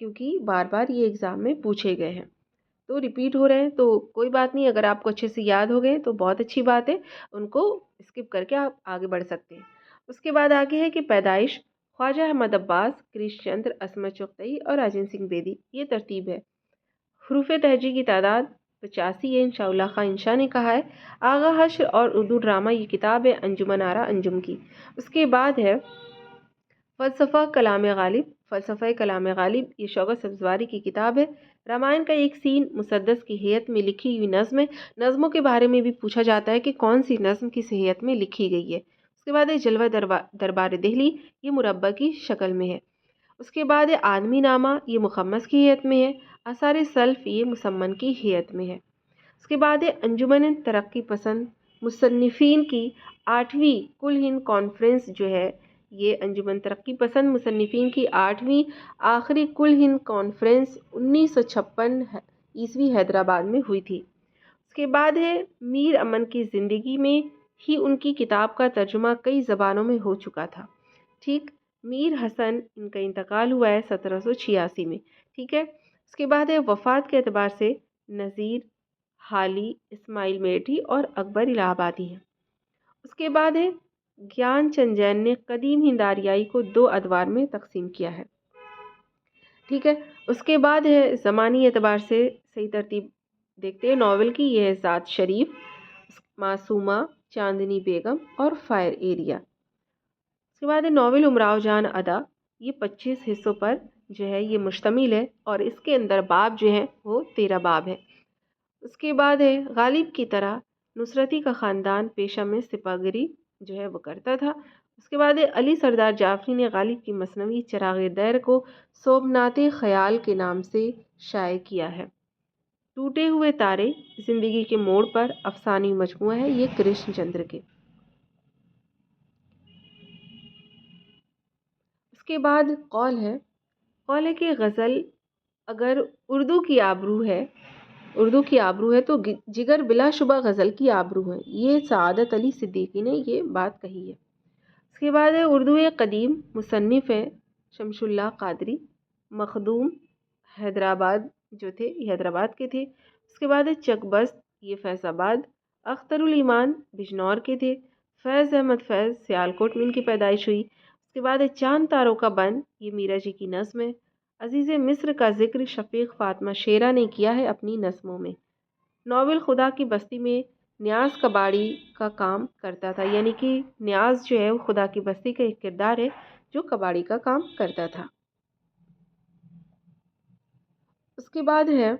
کیونکہ بار بار یہ ایگزام میں پوچھے گئے ہیں، تو ریپیٹ ہو رہے ہیں تو کوئی بات نہیں، اگر آپ کو اچھے سے یاد ہو گئے تو بہت اچھی بات ہے، ان کو اسکپ کر کے آپ آگے بڑھ سکتے ہیں۔ اس کے بعد آگے ہے کہ پیدائش: خواجہ احمد عباس، کرش چندر، عصمت چغتائی اور راجن سنگھ بیدی، یہ ترتیب ہے۔ حروف تہجی کی تعداد 85 ہے، انشاء اللہ خان انشا نے کہا ہے۔ آغا حشر اور اردو ڈرامہ، یہ کتاب ہے انجمن آرا انجم کی۔ اس کے بعد ہے فلسفہ کلام غالب، فلسفہ کلام غالب یہ شوکت سبزواری کی کتاب ہے۔ رامائن کا ایک سین مسدس کی ہیئت میں لکھی ہوئی نظم ہے۔ نظموں کے بارے میں بھی پوچھا جاتا ہے کہ کون سی نظم کس ہیئت میں لکھی گئی ہے۔ اس کے بعد ہے جلوہ دربار دہلی، یہ مربع کی شکل میں ہے۔ اس کے بعد ہے آدمی نامہ، یہ مخمس کی ہیئت میں ہے۔ آثار سلف، یہ مسمن کی ہیئت میں ہے۔ اس کے بعد ہے انجمن ترقی پسند مصنفین کی 8ویں کل ہند کانفرنس جو ہے، یہ انجمن ترقی پسند مصنفین کی 8ویں آخری کل ہند کانفرنس 1956 حیدرآباد میں ہوئی تھی۔ اس کے بعد ہے میر امن کی زندگی میں ہی ان کی کتاب کا ترجمہ کئی زبانوں میں ہو چکا تھا۔ ٹھیک، میر حسن ان کا انتقال ہوا ہے 1786 میں۔ ٹھیک ہے، اس کے بعد ہے وفات کے اعتبار سے نذیر، حالی، اسماعیل میرٹھی اور اکبر الہ آبادی ہیں۔ اس کے بعد ہے گیان چند جین نے قدیم ہند آریائی کو 2 ادوار میں تقسیم کیا ہے۔ ٹھیک ہے، اس کے بعد ہے زمانی اعتبار سے صحیح ترتیب دیکھتے ہیں ناول کی، یہ ہے ذات شریف، معصومہ، چاندنی بیگم اور فائر ایریا۔ اس کے بعد ہے ناول امراؤ جان ادا، یہ 25 حصوں پر جو ہے یہ مشتمل ہے اور اس کے اندر باب جو ہیں وہ 13 باب ہیں۔ اس کے بعد ہے غالب کی طرح نصرتی کا خاندان پیشہ میں سپاہیگری جو ہے وہ کرتا تھا۔ اس کے بعد ہے علی سردار جعفری نے غالب کی مثنوی چراغ دیر کو سومنات خیال کے نام سے شائع کیا ہے۔ ٹوٹے ہوئے تارے زندگی کے موڑ پر افسانوی مجموعہ ہے، یہ کرشن چندر کے۔ اس کے بعد قول ہے کہ غزل اگر اردو کی آبرو ہے تو جگر بلا شبہ غزل کی آبرو ہے، یہ سعادت علی صدیقی نے یہ بات کہی ہے۔ اس کے بعد ہے اردو قدیم مصنف ہے شمس اللہ قادری، مخدوم حیدرآباد جو تھے یہ حیدرآباد کے تھے۔ اس کے بعد ہے چک بست، یہ فیض آباد، اختر الایمان بجنور کے تھے۔ فیض احمد فیض سیالکوٹ میں ان کی پیدائش ہوئی۔ اس کے بعد ہے چاند تاروں کا بن، یہ میرا جی کی نظم ہے۔ عزیز مصر کا ذکر شفیق فاطمہ شیرہ نے کیا ہے اپنی نظموں میں۔ ناول خدا کی بستی میں نیاز کباڑی کا کام کرتا تھا، یعنی کہ نیاز جو ہے وہ خدا کی بستی کا ایک کردار ہے جو کباڑی کا کام کرتا تھا۔ اس کے بعد ہے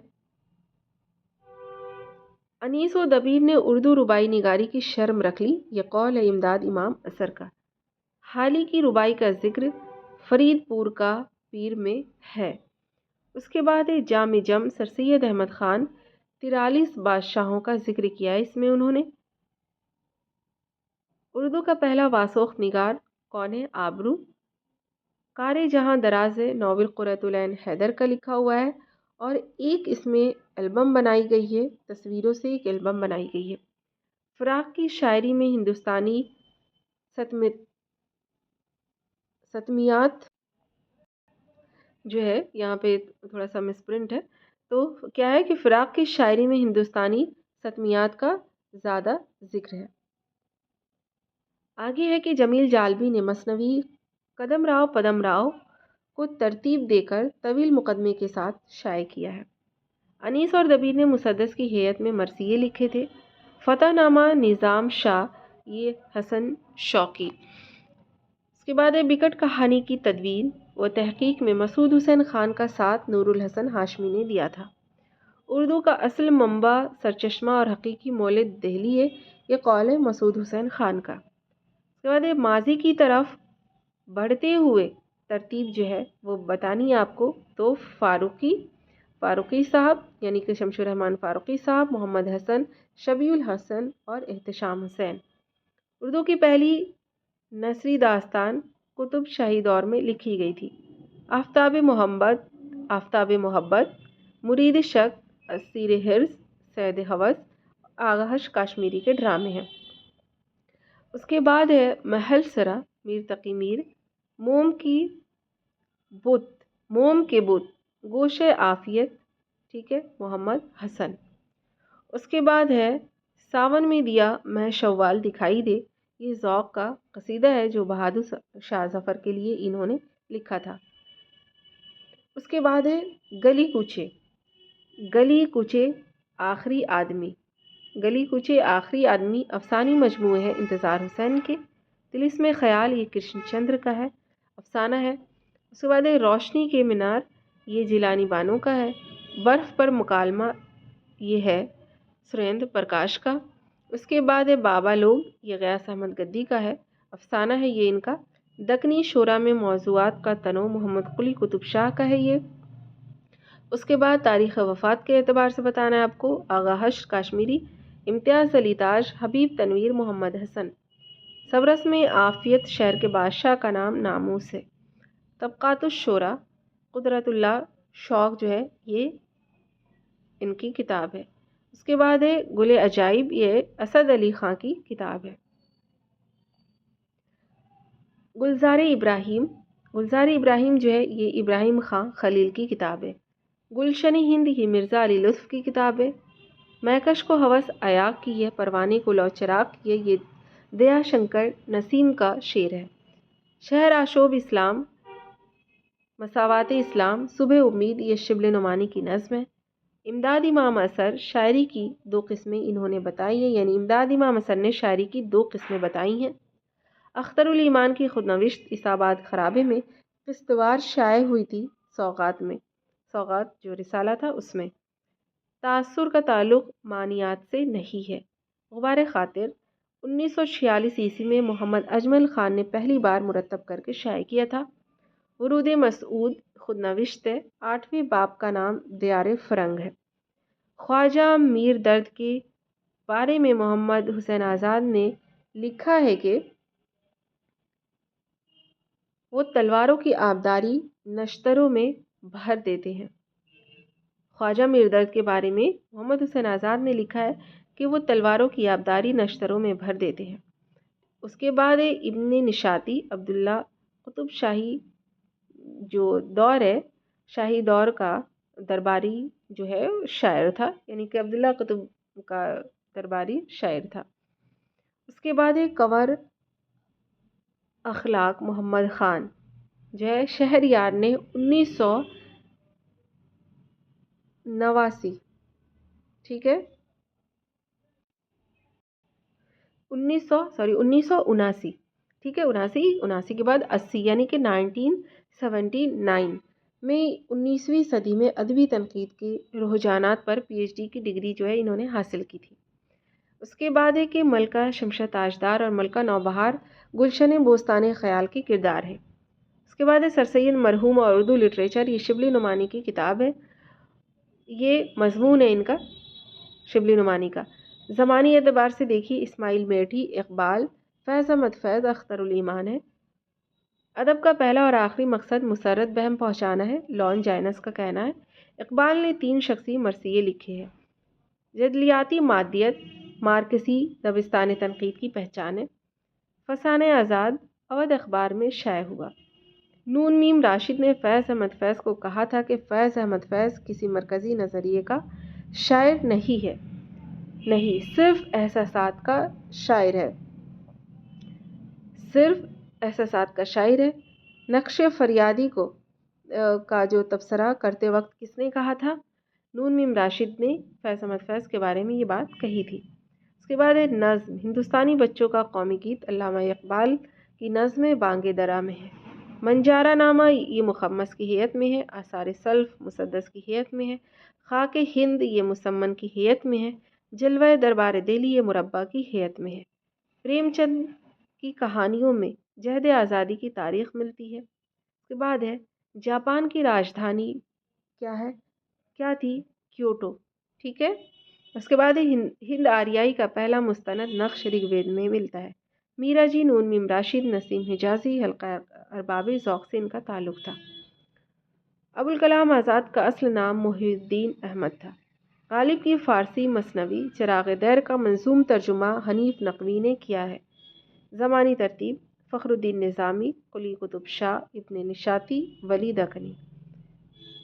انیس و دبیر نے اردو ربائی نگاری کی شرم رکھ لی، یہ قول ہے امداد امام اثر کا۔ حالی کی ربائی کا ذکر فرید پور کا پیر میں ہے۔ اس کے بعد ہے جام جم، سر سید احمد خان 43 بادشاہوں کا ذکر کیا ہے، اس میں انہوں نے۔ اردو کا پہلا واسوخت نگار کون ہے؟ آبرو۔ کار جہاں دراز ہے ناول قرۃ العین حیدر کا لکھا ہوا ہے، اور ایک اس میں البم بنائی گئی ہے، تصویروں سے ایک البم بنائی گئی ہے۔ فراق کی شاعری میں ہندوستانی ستمیات جو ہے، یہاں پہ تھوڑا سا مسپرنٹ ہے، تو کیا ہے کہ فراق کی شاعری میں ہندوستانی ستمیات کا زیادہ ذکر ہے۔ آگے ہے کہ جمیل جالبی نے مثنوی قدم راؤ پدم راؤ کو ترتیب دے کر طویل مقدمے کے ساتھ شائع کیا ہے۔ انیس اور دبیر نے مسدس کی ہیئت میں مرثیے لکھے تھے۔ فتح نامہ نظام شاہ، یہ حسن شوقی۔ اس کے بعد ہے بکٹ کہانی کی تدوین و تحقیق میں مسعود حسین خان کا ساتھ نور الحسن ہاشمی نے دیا تھا۔ اردو کا اصل منبع، سرچشمہ اور حقیقی مولد دہلی ہے، یہ قول ہے مسعود حسین خان کا۔ اس کے بعد ہے ماضی کی طرف بڑھتے ہوئے ترتیب جو ہے وہ بتانی ہے آپ کو، تو فاروقی صاحب یعنی کہ شمس الرحمان فاروقی صاحب، محمد حسن، شبیہ الحسن اور احتشام حسین۔ اردو کی پہلی نثری داستان قطب شاہی دور میں لکھی گئی تھی۔ آفتاب محبت، مرید شک، اسیر حرص، سید ہوس، آغاش کشمیری کے ڈرامے ہیں۔ اس کے بعد ہے محل سرا، میر تقی میر، موم کی بت، موم کے بت، گوش عافیت، ٹھیک ہے، محمد حسن۔ اس کے بعد ہے ساون میں دیا میں شوال دکھائی دے، یہ ذوق کا قصیدہ ہے جو بہادر شاہ ظفر کے لیے انہوں نے لکھا تھا۔ اس کے بعد ہے گلی کوچے، گلی کوچے آخری آدمی، گلی کوچے آخری آدمی افسانوی مجموعے ہے انتظار حسین کے۔ طلسم خیال یہ کرشن چندر کا ہے، افسانہ ہے۔ اس کے بعد ہے روشنی کے مینار، یہ جیلانی بانو کا ہے۔ برف پر مکالمہ یہ ہے سریندر پرکاش کا۔ اس کے بعد ہے بابا لوگ، یہ غیاث احمد گدی کا ہے، افسانہ ہے یہ ان کا۔ دکنی شعرا میں موضوعات کا تنوع محمد قلی قطب شاہ کا ہے یہ۔ اس کے بعد تاریخ وفات کے اعتبار سے بتانا ہے آپ کو، آغا حشر کاشمیری، امتیاز علی تاج، حبیب تنویر، محمد حسن۔ سبرس میں عافیت شہر کے بادشاہ کا نام ناموس ہے۔ طبقات الشعراء، قدرت اللہ شوق جو ہے یہ ان کی کتاب ہے۔ اس کے بعد ہے گل عجائب، یہ اسد علی خان کی کتاب ہے۔ گلزار ابراہیم، گلزار ابراہیم جو ہے یہ ابراہیم خان خلیل کی کتاب ہے۔ گلشن ہند یہ مرزا علی لطف کی کتاب ہے۔ مہکش کو ہوس عیاق کی ہے، پروانے کو لو چراغ کی ہے، یہ دیا شنکر نسیم کا شعر ہے۔ شہر آشوب اسلام، مساوات اسلام، صبح امید یہ شبل نعمانی کی نظم ہے۔ امداد امام اثر، شاعری کی دو قسمیں انہوں نے بتائی ہیں، یعنی امداد امام اثر نے شاعری کی دو قسمیں بتائی ہیں۔ اختر الایمان کی خود نوشت اساباد خرابے میں قسطوار شائع ہوئی تھی، سوغات میں، سوغات جو رسالہ تھا اس میں۔ تاثر کا تعلق معنیات سے نہیں ہے۔ غبار خاطر 1946 عیسوی میں محمد اجمل خان نے پہلی بار مرتب کر کے شائع کیا تھا۔ ورود مسعود خود نوشت ہے، 8ویں باب کا نام دیار فرنگ ہے۔ خواجہ میر درد کے بارے میں محمد حسین آزاد نے لکھا ہے کہ وہ تلواروں کی آبداری نشتروں میں بھر دیتے ہیں۔ خواجہ میر درد کے بارے میں محمد حسین آزاد نے لکھا ہے کہ وہ تلواروں کی آبداری نشتروں میں بھر دیتے ہیں۔ اس کے بعد ابن نشاطی، عبداللہ قطب شاہی جو دور ہے، شاہی دور کا درباری جو ہے شاعر تھا، یعنی کہ عبداللہ قطب کا درباری شاعر تھا۔ اس کے بعد کنور اخلاق محمد خان جو ہے شہریار نے 1989، ٹھیک ہے، 1979، ٹھیک ہے، 79 کے بعد 80 یعنی کہ 1979 میں 19ویں صدی میں ادبی تنقید کے رجحانات پر پی ایچ ڈی کی ڈگری جو ہے انہوں نے حاصل کی تھی۔ اس کے بعد ہے کہ ملکہ شمشہ تاجدار اور ملکہ نوبہار گلشن بوستان خیال کے کردار ہے۔ اس کے بعد ہے سر سید مرحوم اور اردو لٹریچر، یہ شبلی نعمانی کی کتاب ہے، یہ مضمون ہے ان کا شبلی نعمانی کا۔ زمانی اعتبار سے دیکھیے اسماعیل میٹھی، اقبال، فیض احمد فیض، اختر الایمان ہے۔ ادب کا پہلا اور آخری مقصد مسرت بہم پہنچانا ہے، لان جائنس کا کہنا ہے۔ اقبال نے 3 شخصی مرثیے لکھے ہیں۔ جدلیاتی مادیت مارکسی دبستان تنقید کی پہچان ہے۔ فسانہ آزاد اودھ اخبار میں شائع ہوا۔ نون میم راشد نے فیض احمد فیض کو کہا تھا کہ فیض احمد فیض کسی مرکزی نظریے کا شاعر نہیں ہے، نہیں، صرف احساسات کا شاعر ہے، صرف احساسات کا شاعر ہے۔ نقش فریادی کا جو تبصرہ کرتے وقت کس نے کہا تھا؟ نون میم راشد نے فیض احمد فیض کے بارے میں یہ بات کہی تھی۔ اس کے بعد نظم، ہندوستانی بچوں کا قومی گیت علامہ اقبال کی نظم بانگ درا میں ہے۔ منجارہ نامہ یہ مخمس کی حیت میں ہے، آثار سلف مسدس کی حیت میں ہے، خاک ہند یہ مسمن کی حیت میں ہے، جلوہ دربار دہلی یہ مربع کی حیت میں ہے۔ پریم چند کی کہانیوں میں جہد آزادی کی تاریخ ملتی ہے۔ اس کے بعد ہے جاپان کی راجدھانی کیا ہے؟ کیا تھی؟ کیوٹو، ٹھیک ہے۔ اس کے بعد ہند آریائی کا پہلا مستند نقش رگ وید میں ملتا ہے۔ میرا جی، نون میم راشد، نسیم حجازی، حلقہ ارباب ذوق سے ان کا تعلق تھا۔ ابوالکلام آزاد کا اصل نام محی الدین احمد تھا۔ غالب کی فارسی مثنوی چراغ دیر کا منظوم ترجمہ حنیف نقوی نے کیا ہے۔ زمانی ترتیب: فخر الدین نظامی، قلی قطب شاہ، ابن نشاطی، ولی دکنی۔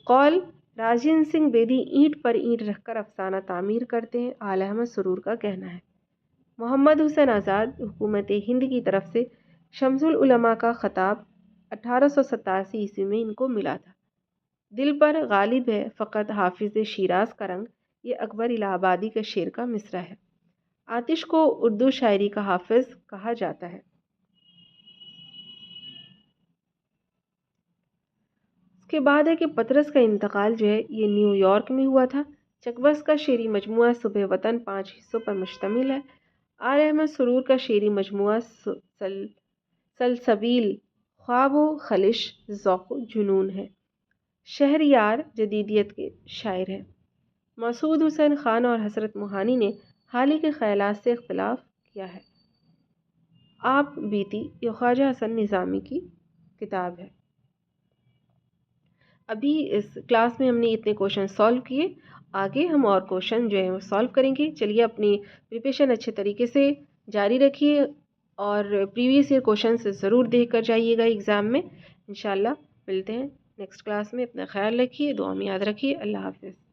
قول راجن سنگھ بیدی اینٹ پر اینٹ رکھ کر افسانہ تعمیر کرتے ہیں، آل احمد سرور کا کہنا ہے۔ محمد حسین آزاد، حکومت ہند کی طرف سے شمس العلماء کا خطاب 1887 میں ان کو ملا تھا۔ دل پر غالب ہے فقط حافظ شیراز کا رنگ، یہ اکبر الہ آبادی کے شعر کا مصرع ہے۔ آتش کو اردو شاعری کا حافظ کہا جاتا ہے۔ اس کے بعد ہے کہ پطرس کا انتقال جو ہے یہ نیو یارک میں ہوا تھا۔ چکبرس کا شعری مجموعہ صبح وطن 5 حصوں پر مشتمل ہے۔ آل احمد سرور کا شعری مجموعہ سلسبیل، خواب و خلش، ذوق و جنون ہے۔ شہریار جدیدیت کے شاعر ہیں۔ مسعود حسین خان اور حسرت موہانی نے حال ہی کے خیالات سے اختلاف کیا ہے۔ آپ بیتی یہ خواجہ حسن نظامی کی کتاب ہے۔ ابھی اس کلاس میں ہم نے اتنے کوشچن سالو کیے، آگے ہم اور کوشچن جو ہیں وہ سالو کریں گے۔ چلیے اپنی پریپریشن اچھے طریقے سے جاری رکھیے اور پریویس ایئر کوشچن ضرور دیکھ کر جائیے گا ایگزام میں۔ انشاءاللہ ملتے ہیں نیکسٹ کلاس میں۔ اپنا خیال رکھیے، دعا میں یاد رکھیے۔ اللہ حافظ۔